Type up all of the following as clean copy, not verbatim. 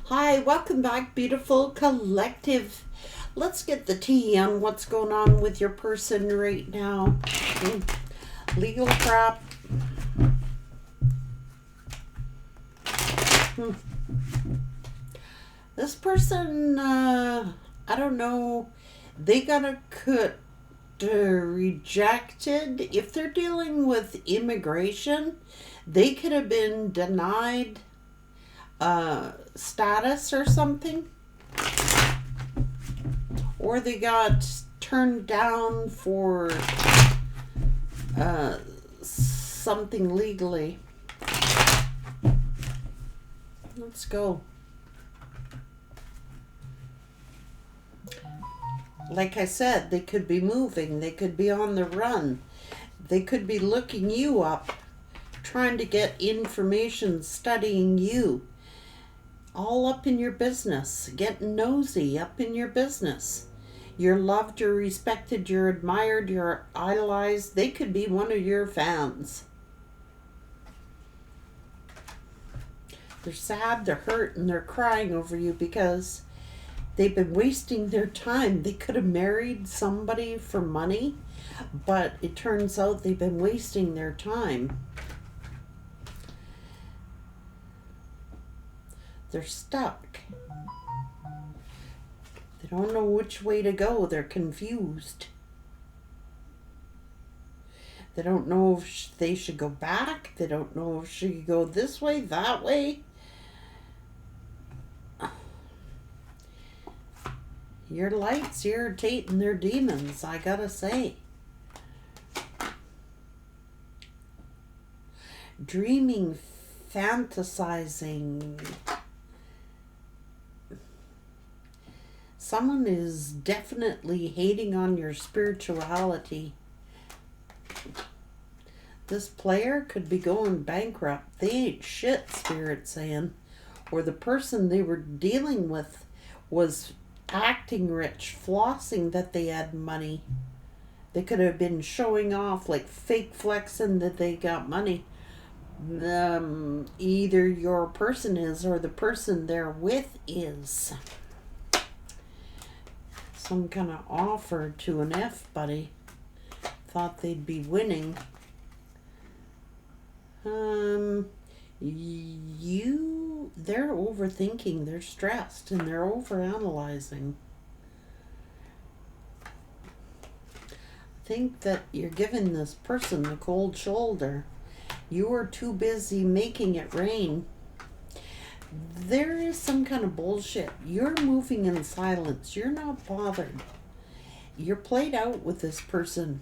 Hi, welcome back, beautiful collective. Let's get the tea on what's going on with your person right now. Legal crap. This person, I don't know, they got rejected. If they're dealing with immigration, they could have been denied status or something, or they got turned down for something legally. Let's go. Like I said, they could be moving, they could be on the run, they could be looking you up, trying to get information, studying you, all up in your business, getting nosy up in your business. You're loved, you're respected, you're admired, you're idolized. They could be one of your fans. They're sad, they're hurt, and they're crying over you because they've been wasting their time. They could have married somebody for money, but it turns out they've been wasting their time. They're stuck. They don't know which way to go. They're confused. They don't know if they should go back. They don't know if she should go this way, that way. Your light's irritating their demons, I gotta say. Dreaming, fantasizing. Someone is definitely hating on your spirituality. This player could be going bankrupt. They ain't shit, Spirit saying. Or the person they were dealing with was acting rich, flossing that they had money. They could have been showing off, like fake flexing that they got money. Either your person is or the person they're with is. Some kind of offer to an F buddy. Thought they'd be winning. They're overthinking, they're stressed, and they're overanalyzing. Think that you're giving this person the cold shoulder. You are too busy making it rain. There is some kind of bullshit. You're moving in silence. You're not bothered. You're played out with this person.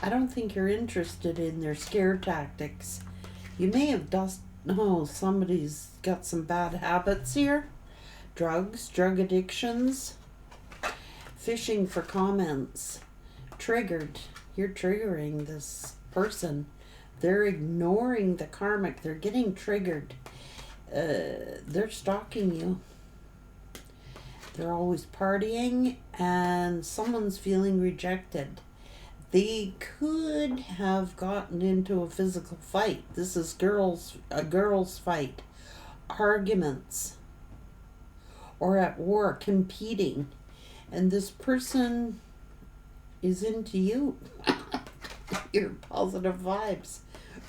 I don't think you're interested in their scare tactics. You may have somebody's got some bad habits here. Drugs, drug addictions, fishing for comments. Triggered. You're triggering this person. They're ignoring the karmic. They're getting triggered. They're stalking you. They're always partying, and someone's feeling rejected. They could have gotten into a physical fight. This is a girls' fight. Arguments. Or at war, competing. And this person is into you. Your positive vibes.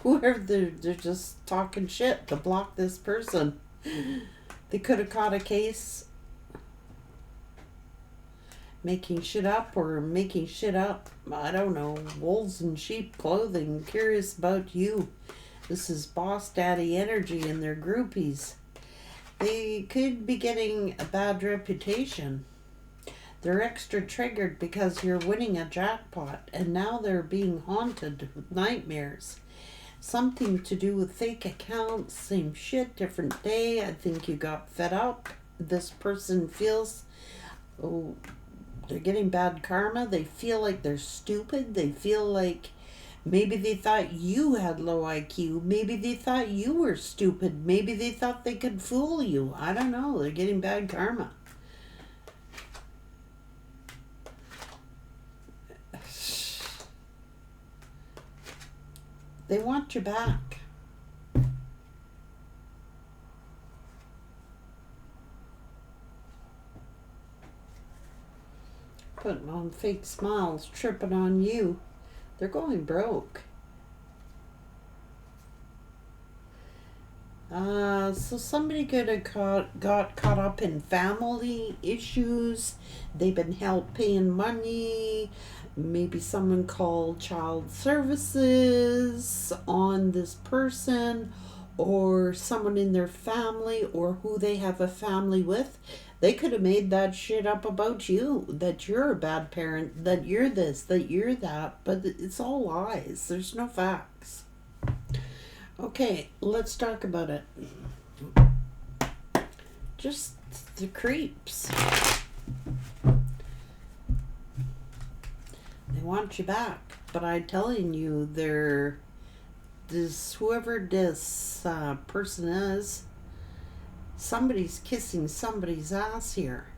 Whoever they're just talking shit to block this person. They could have caught a case making shit up, I don't know, wolves in sheep clothing. Curious about you. This is boss daddy energy and their groupies. They could be getting a bad reputation. They're extra triggered because you're winning a jackpot, and now they're being haunted with nightmares. Something to do with fake accounts, same shit, different day. I think you got fed up. This person feels, they're getting bad karma. They feel like they're stupid. They feel like maybe they thought you had low IQ. Maybe they thought you were stupid. Maybe they thought they could fool you. I don't know. They're getting bad karma. They want you back. putting on fake smiles, tripping on you. They're going broke. So somebody could have got caught up in family issues. They've been held paying money. Maybe someone called child services on this person, or someone in their family, or who they have a family with. They could have made that shit up about you, that you're a bad parent, that you're this, that you're that, but it's all lies. There's no facts. Okay, let's talk about it. Just the creeps. They want you back, but I'm telling you, whoever this person is, somebody's kissing somebody's ass here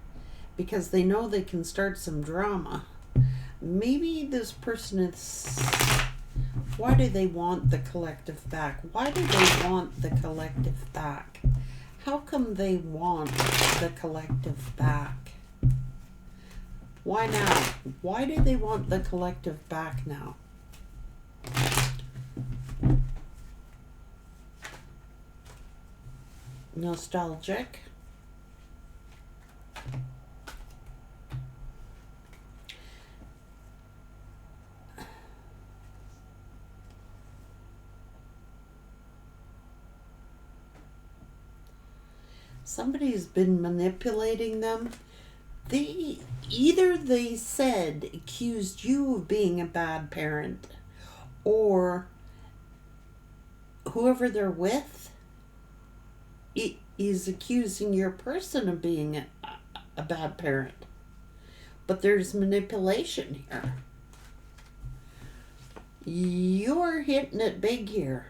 because they know they can start some drama. Maybe this person is... Why do they want the collective back? Why do they want the collective back? How come they want the collective back? Why now? Why do they want the collective back now? Nostalgic. Somebody's been manipulating them. They accused you of being a bad parent, or whoever they're with is accusing your person of being a bad parent. But there's manipulation here. You're hitting it big here.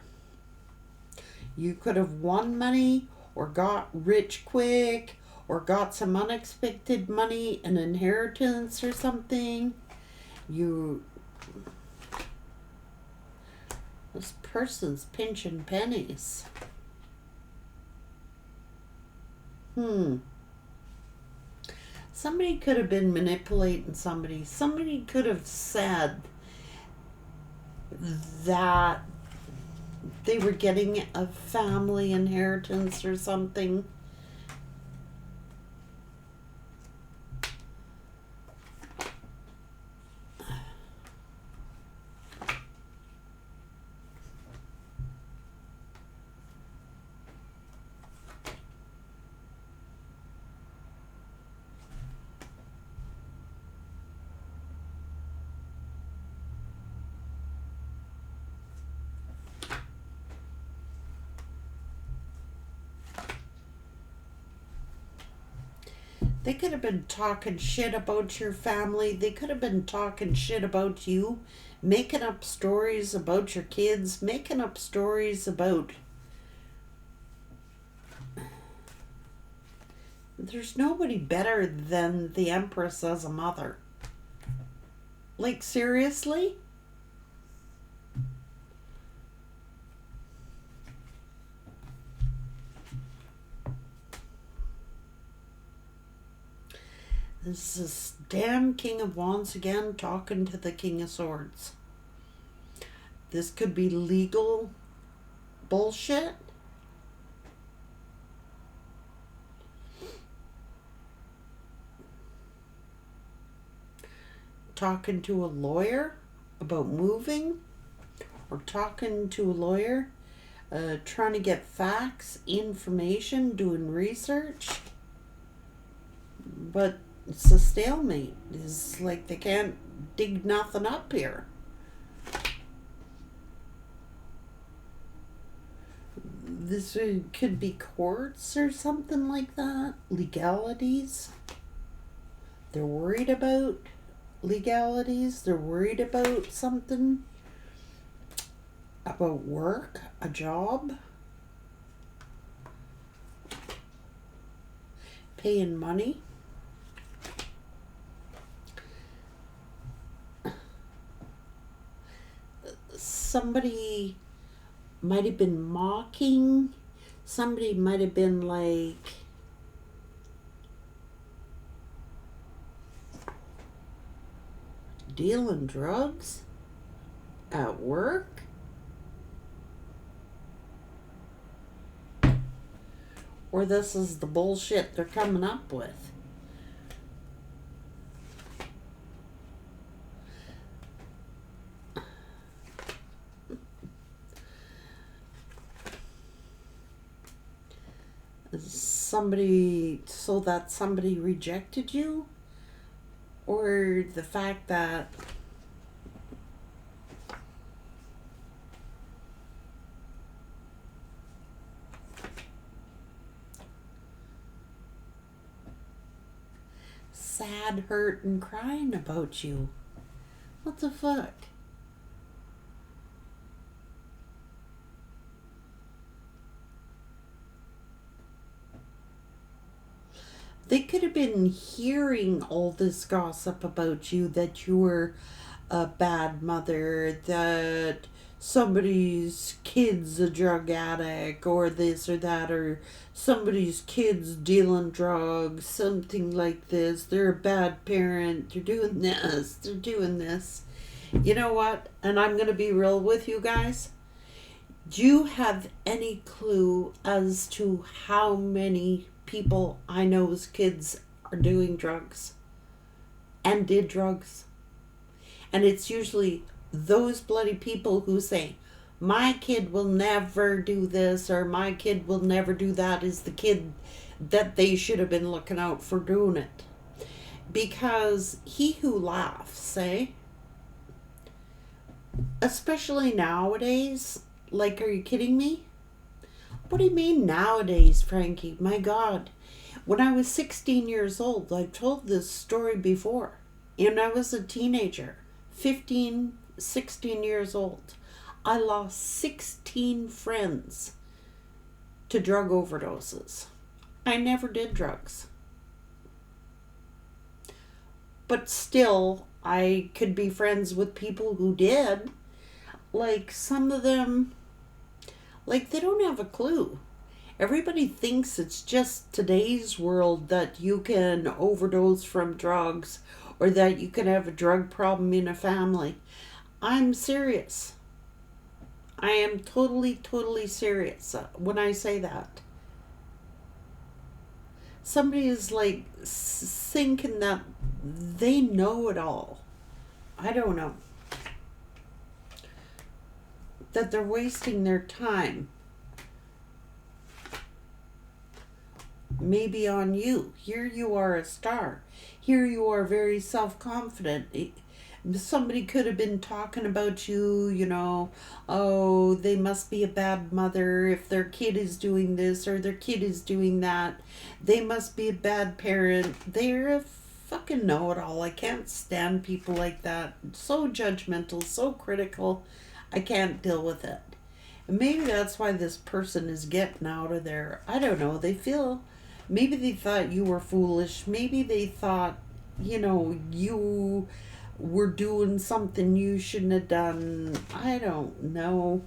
You could have won money, or got rich quick, or got some unexpected money, an inheritance or something. This person's pinching pennies. Somebody could have been manipulating somebody. Somebody could have said that they were getting a family inheritance or something. They could have been talking shit about your family. They could have been talking shit about you, making up stories about your kids, making up stories about... There's nobody better than the Empress as a mother. Like, seriously? This is damn King of Wands again talking to the King of Swords. This could be legal bullshit. Talking to a lawyer about moving, or talking to a lawyer, trying to get facts, information, doing research. But it's a stalemate. It's like they can't dig nothing up here. This could be courts or something like that. Legalities. They're worried about legalities. They're worried about something. About work, a job. Paying money. Somebody might have been mocking. Somebody might have been like... dealing drugs at work? Or this is the bullshit they're coming up with? Somebody, so that somebody rejected you? Or the fact that sad, hurt, and crying about you? What the fuck? They could have been hearing all this gossip about you, that you were a bad mother, that somebody's kid's a drug addict, or this or that, or somebody's kid's dealing drugs, something like this. They're a bad parent, they're doing this, they're doing this. You know what? And I'm going to be real with you guys. Do you have any clue as to how many people I know's kids are doing drugs and did drugs? And it's usually those bloody people who say, my kid will never do this or my kid will never do that, is the kid that they should have been looking out for doing it. Because he who laughs, especially nowadays, like, are you kidding me? What do you mean nowadays, Frankie? My God. When I was 16 years old, I've told this story before. And I was a teenager, 15, 16 years old. I lost 16 friends to drug overdoses. I never did drugs. But still, I could be friends with people who did. Like, some of them, like, they don't have a clue. Everybody thinks it's just today's world that you can overdose from drugs or that you can have a drug problem in a family. I'm serious. I am totally, totally serious when I say that. Somebody is like thinking that they know it all. I don't know. That they're wasting their time. Maybe on you. Here you are a star. Here you are very self-confident. Somebody could have been talking about you, you know, oh, they must be a bad mother if their kid is doing this or their kid is doing that. They must be a bad parent. They're a fucking know-it-all. I can't stand people like that. So judgmental, so critical. I can't deal with it. And maybe that's why this person is getting out of there. I don't know. Maybe they thought you were foolish. Maybe they thought, you know, you were doing something you shouldn't have done. I don't know.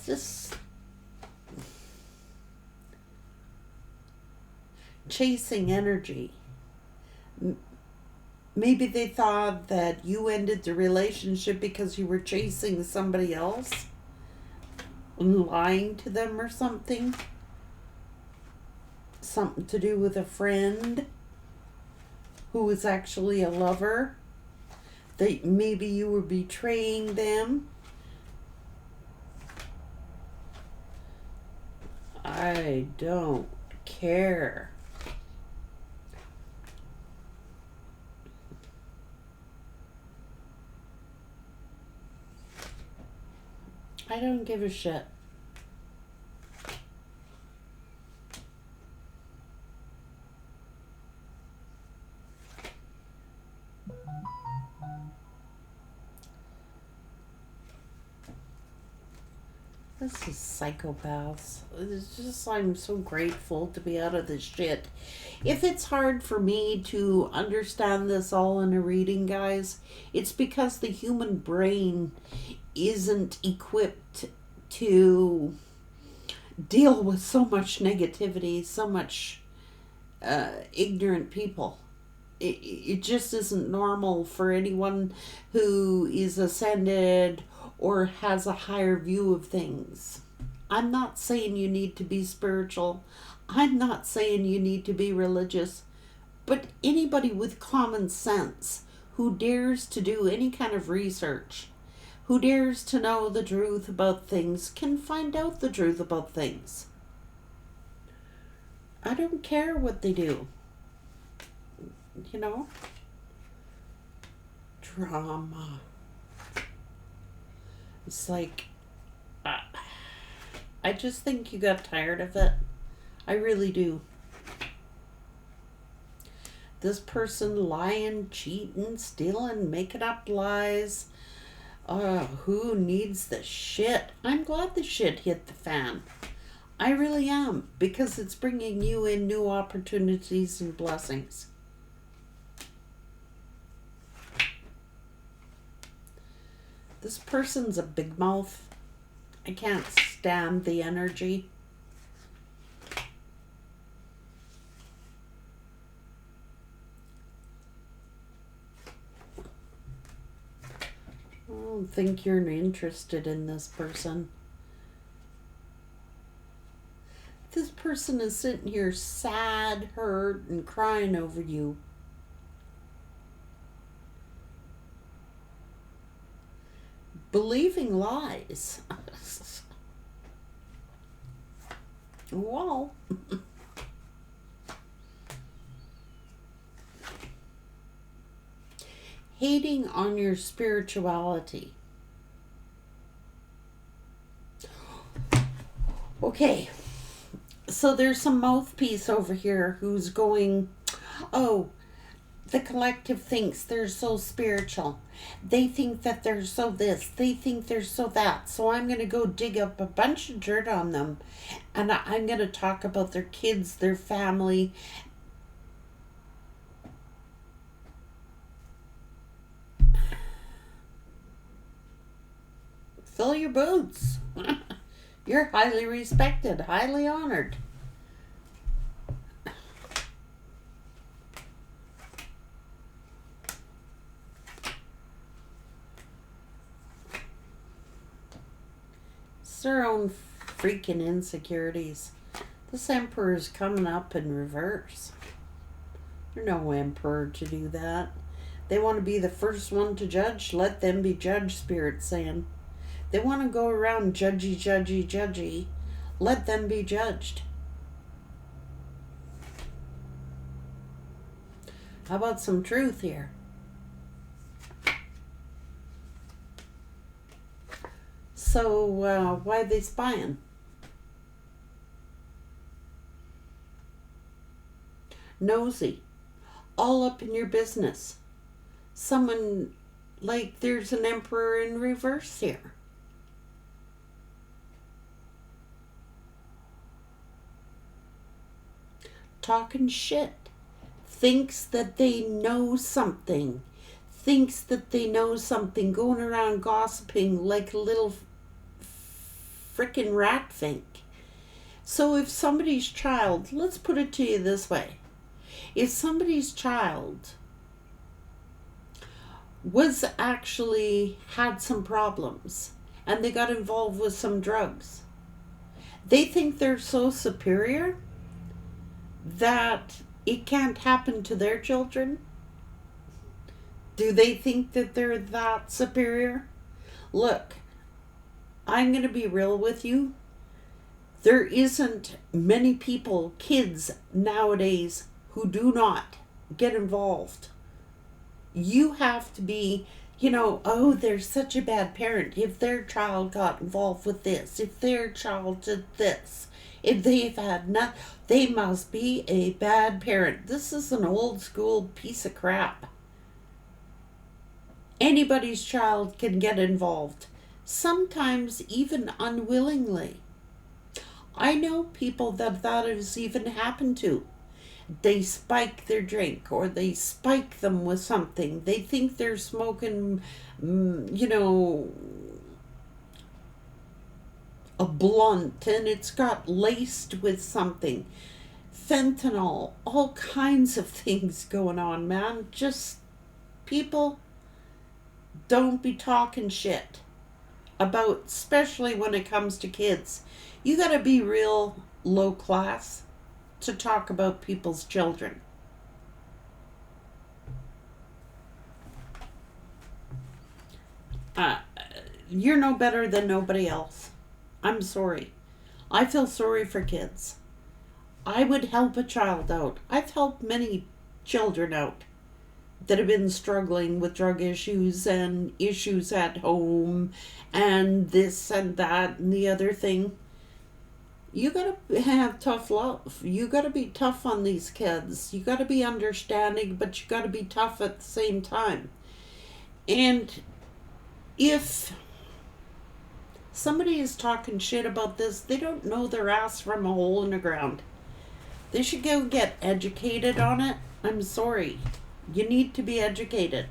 Just chasing energy. Maybe they thought that you ended the relationship because you were chasing somebody else, lying to them or something. Something to do with a friend who was actually a lover. That maybe you were betraying them. I don't care. I don't give a shit. This is psychopaths. It's just, I'm so grateful to be out of this shit. If it's hard for me to understand this all in a reading, guys, it's because the human brain isn't equipped to deal with so much negativity, so much ignorant people. it just isn't normal for anyone who is ascended or has a higher view of things. I'm not saying you need to be spiritual. I'm not saying you need to be religious. But anybody with common sense who dares to do any kind of research, who dares to know the truth about things, can find out the truth about things. I don't care what they do. You know? Drama. It's like, I just think you got tired of it. I really do. This person lying, cheating, stealing, making up lies. Who needs the shit? I'm glad the shit hit the fan. I really am, because it's bringing you in new opportunities and blessings. This person's a big mouth. I can't stand the energy. I don't think you're interested in this person. This person is sitting here sad, hurt, and crying over you. Believing lies. Well, hating on your spirituality. Okay, so there's some mouthpiece over here who's going, oh, the collective thinks they're so spiritual. They think that they're so this. They think they're so that. So I'm going to go dig up a bunch of dirt on them. And I'm going to talk about their kids, their family. Fill your boots. You're highly respected, highly honored. It's their own freaking insecurities. This emperor's coming up in reverse. There's no emperor to do that. They want to be the first one to judge. Let them be judged, Spirit's saying. They want to go around judgy, judgy, judgy. Let them be judged. How about some truth here? So, why are they spying? Nosy. All up in your business. Someone, like there's an emperor in reverse here. Talking shit. Thinks that they know something. Thinks that they know something. Going around gossiping like a little frickin' rat fink. So if somebody's child, let's put it to you this way. If somebody's child was actually had some problems and they got involved with some drugs, they think they're so superior that it can't happen to their children? Do they think that they're that superior? Look, I'm going to be real with you. There isn't many people, kids nowadays, who do not get involved. You have to be, oh, they're such a bad parent. If their child got involved with this, if their child did this, if they've had nothing, they must be a bad parent. This is an old school piece of crap. Anybody's child can get involved, sometimes even unwillingly. I know people that has even happened to. They spike their drink or they spike them with something. They think they're smoking, a blunt and it's got laced with something. fentanyl, all kinds of things going on, man. Just people don't be talking shit about, especially when it comes to kids. You gotta be real low class to talk about people's children. Uh, you're no better than nobody else. I'm sorry. I feel sorry for kids. I would help a child out. I've helped many children out that have been struggling with drug issues and issues at home and this and that and the other thing. You gotta have tough love. You gotta be tough on these kids. You gotta be understanding, but you gotta be tough at the same time. And if somebody is talking shit about this, they don't know their ass from a hole in the ground. They should go get educated on it. I'm sorry. You need to be educated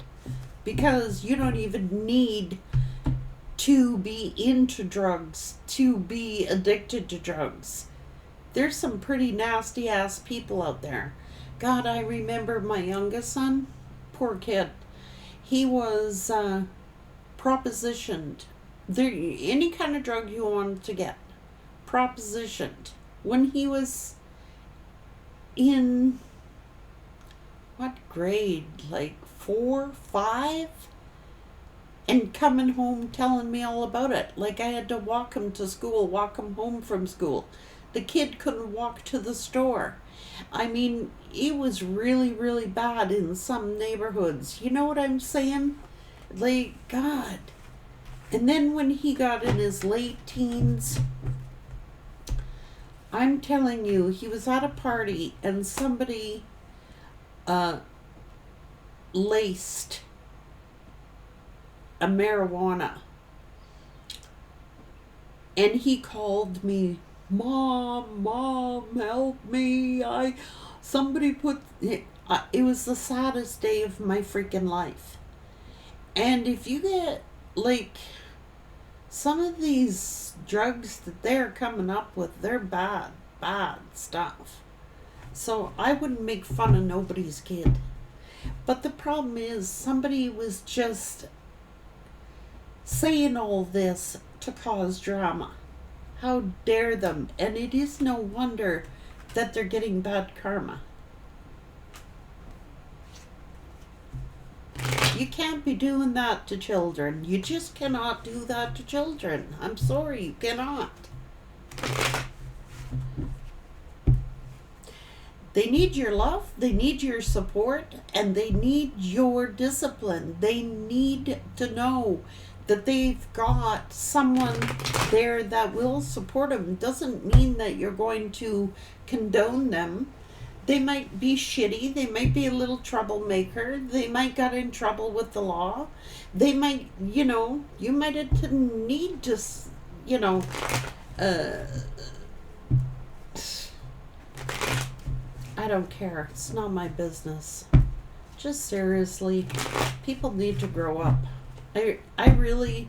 because you don't even need to be into drugs to be addicted to drugs. There's some pretty nasty ass people out there. God, I remember my youngest son, poor kid. He was propositioned. There, any kind of drug you wanted to get, propositioned. When he was in what grade, like 4, 5, and coming home telling me all about it. Like I had to walk him to school, walk him home from school. The kid couldn't walk to the store. I mean, it was really, really bad in some neighborhoods. You know what I'm saying? Like, God. And then when he got in his late teens, I'm telling you, he was at a party and somebody laced a marijuana. And he called me, Mom, help me. Somebody put, it was the saddest day of my freaking life. And if you get, like, some of these drugs that they're coming up with, they're bad stuff. So I wouldn't make fun of nobody's kid. But the problem is somebody was just saying all this to cause drama. How dare them? And it is no wonder that they're getting bad karma. You can't be doing that to children. You just cannot do that to children. I'm sorry, you cannot. They need your love, they need your support, and they need your discipline. They need to know that they've got someone there that will support them. Doesn't mean that you're going to condone them. They might be shitty. They might be a little troublemaker. They might get in trouble with the law. They might, you might need to, I don't care. It's not my business. Just seriously, people need to grow up. I really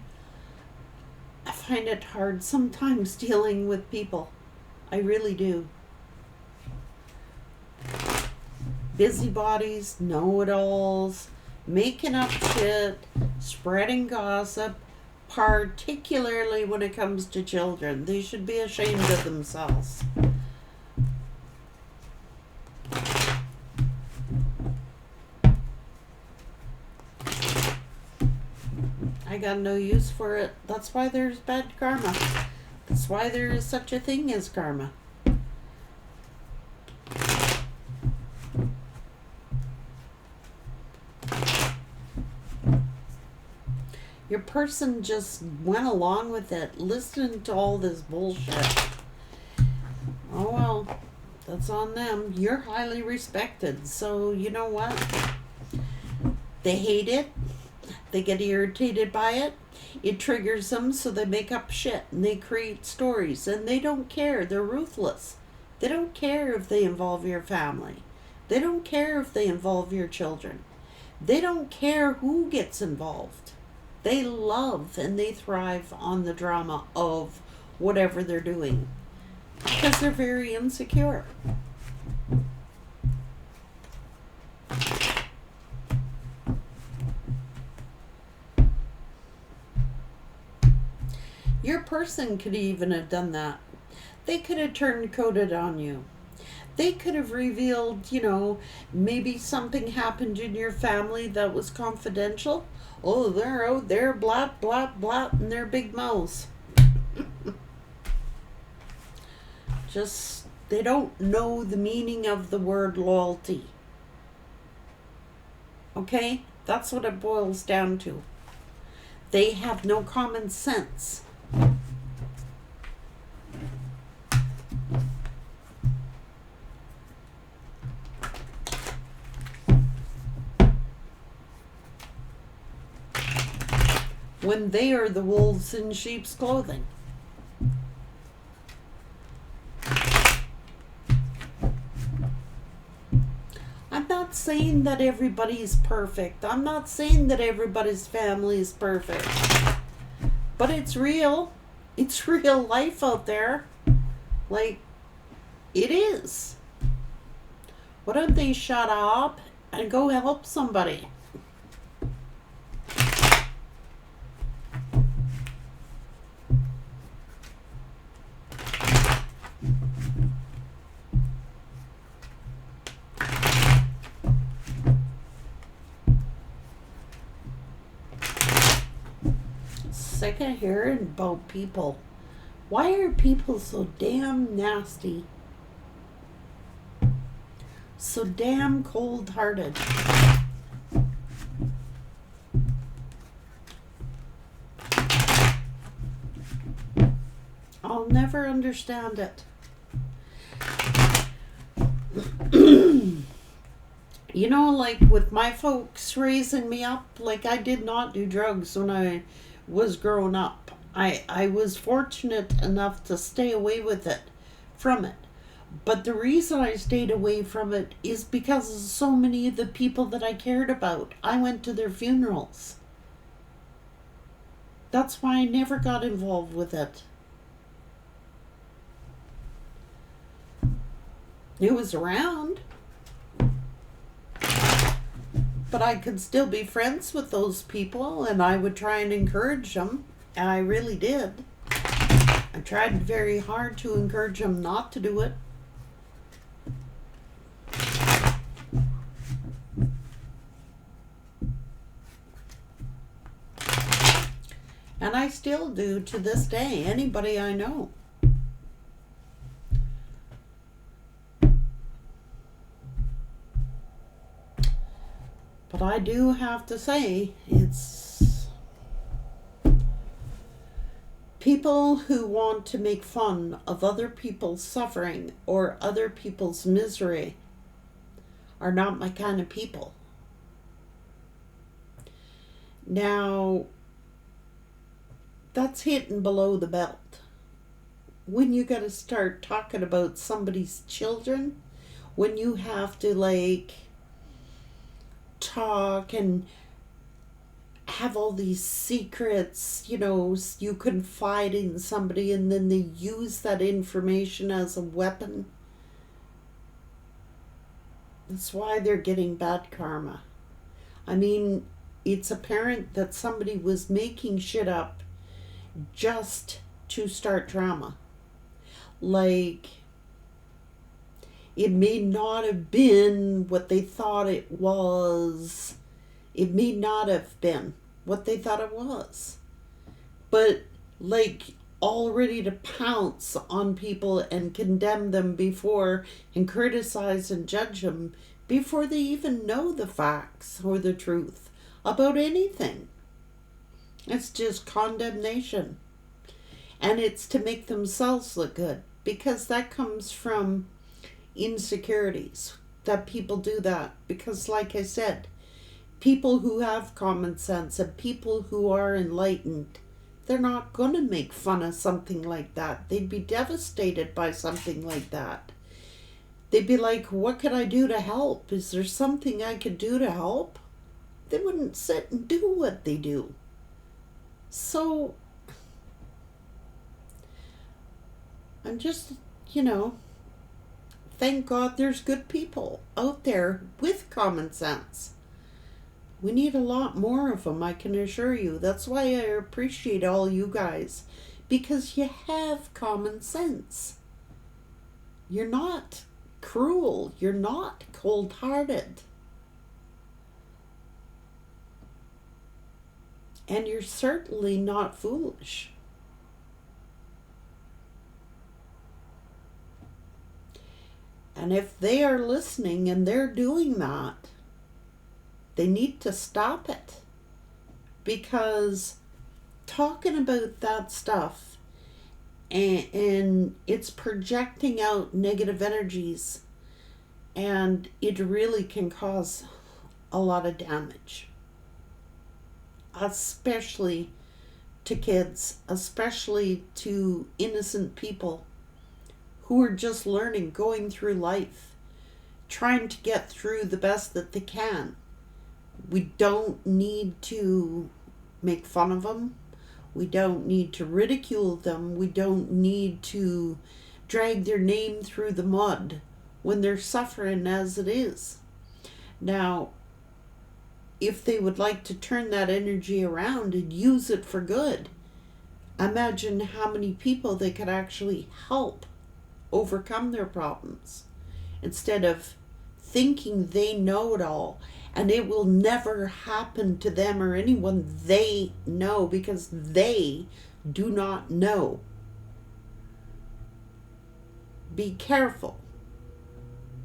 find it hard sometimes dealing with people. I really do. Busybodies, know-it-alls, making up shit, spreading gossip, particularly when it comes to children. They should be ashamed of themselves. I got no use for it. That's why there's bad karma. That's why there is such a thing as karma. Your person just went along with it, listening to all this bullshit. Oh well, that's on them. You're highly respected, so you know what? They hate it. They get irritated by it. It triggers them, so they make up shit and they create stories, and they don't care. They're ruthless. They don't care if they involve your family. They don't care if they involve your children. They don't care who gets involved. They love and they thrive on the drama of whatever they're doing because they're very insecure. person could even have done that. They could have turncoated on you. They could have revealed, maybe something happened in your family that was confidential. Oh, they're out there, blat, blat, blat, in their big mouths. Just, they don't know the meaning of the word loyalty. Okay? That's what it boils down to. They have no common sense. When they are the wolves in sheep's clothing. I'm not saying that everybody's perfect. I'm not saying that everybody's family is perfect. But it's real. It's real life out there. Like, it is. Why don't they shut up and go help somebody? Sick of hearing about people. Why are people so damn nasty? So damn cold-hearted. I'll never understand it. Like with my folks raising me up, like I did not do drugs when I was growing up. I was fortunate enough to stay away from it. But the reason I stayed away from it is because of so many of the people that I cared about. I went to their funerals. That's why I never got involved with it. It was around. But I could still be friends with those people, and I would try and encourage them. And I really did. I tried very hard to encourage them not to do it. And I still do to this day, anybody I know. But I do have to say, it's people who want to make fun of other people's suffering or other people's misery are not my kind of people. Now, that's hitting below the belt. When you got to start talking about somebody's children, when you have to talk and have all these secrets, you confide in somebody and then they use that information as a weapon. That's why they're getting bad karma. I mean, it's apparent that somebody was making shit up just to start drama. It may not have been what they thought it was. It may not have been what they thought it was. But all ready to pounce on people and condemn them before and criticize and judge them before they even know the facts or the truth about anything. It's just condemnation. And it's to make themselves look good, because that comes from insecurities, that people do that. Because like I said, people who have common sense and people who are enlightened, they're not going to make fun of something like that. They'd be devastated by something like that. They'd be like, what could I do to help? Is there something I could do to help? They wouldn't sit and do what they do. So I'm just, thank God there's good people out there with common sense. We need a lot more of them, I can assure you. That's why I appreciate all you guys, because you have common sense. You're not cruel. You're not cold-hearted. And you're certainly not foolish. And if they are listening and they're doing that, they need to stop it. Because talking about that stuff and it's projecting out negative energies, and it really can cause a lot of damage, especially to kids, especially to innocent people who are just learning, going through life, trying to get through the best that they can. We don't need to make fun of them. We don't need to ridicule them. We don't need to drag their name through the mud when they're suffering as it is. Now, if they would like to turn that energy around and use it for good, imagine how many people they could actually help overcome their problems instead of thinking they know it all. And it will never happen to them or anyone they know, because they do not know. Be careful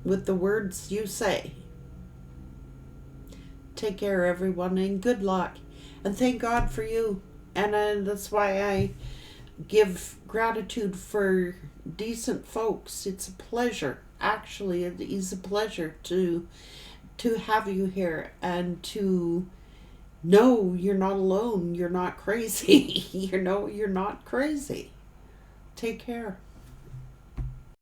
with the words you say. Take care, everyone, and good luck. And thank God for you. And that's why I give gratitude for decent folks. It's a pleasure. Actually, it is a pleasure to have you here and to know you're not alone. You're not crazy. You're not crazy. Take care.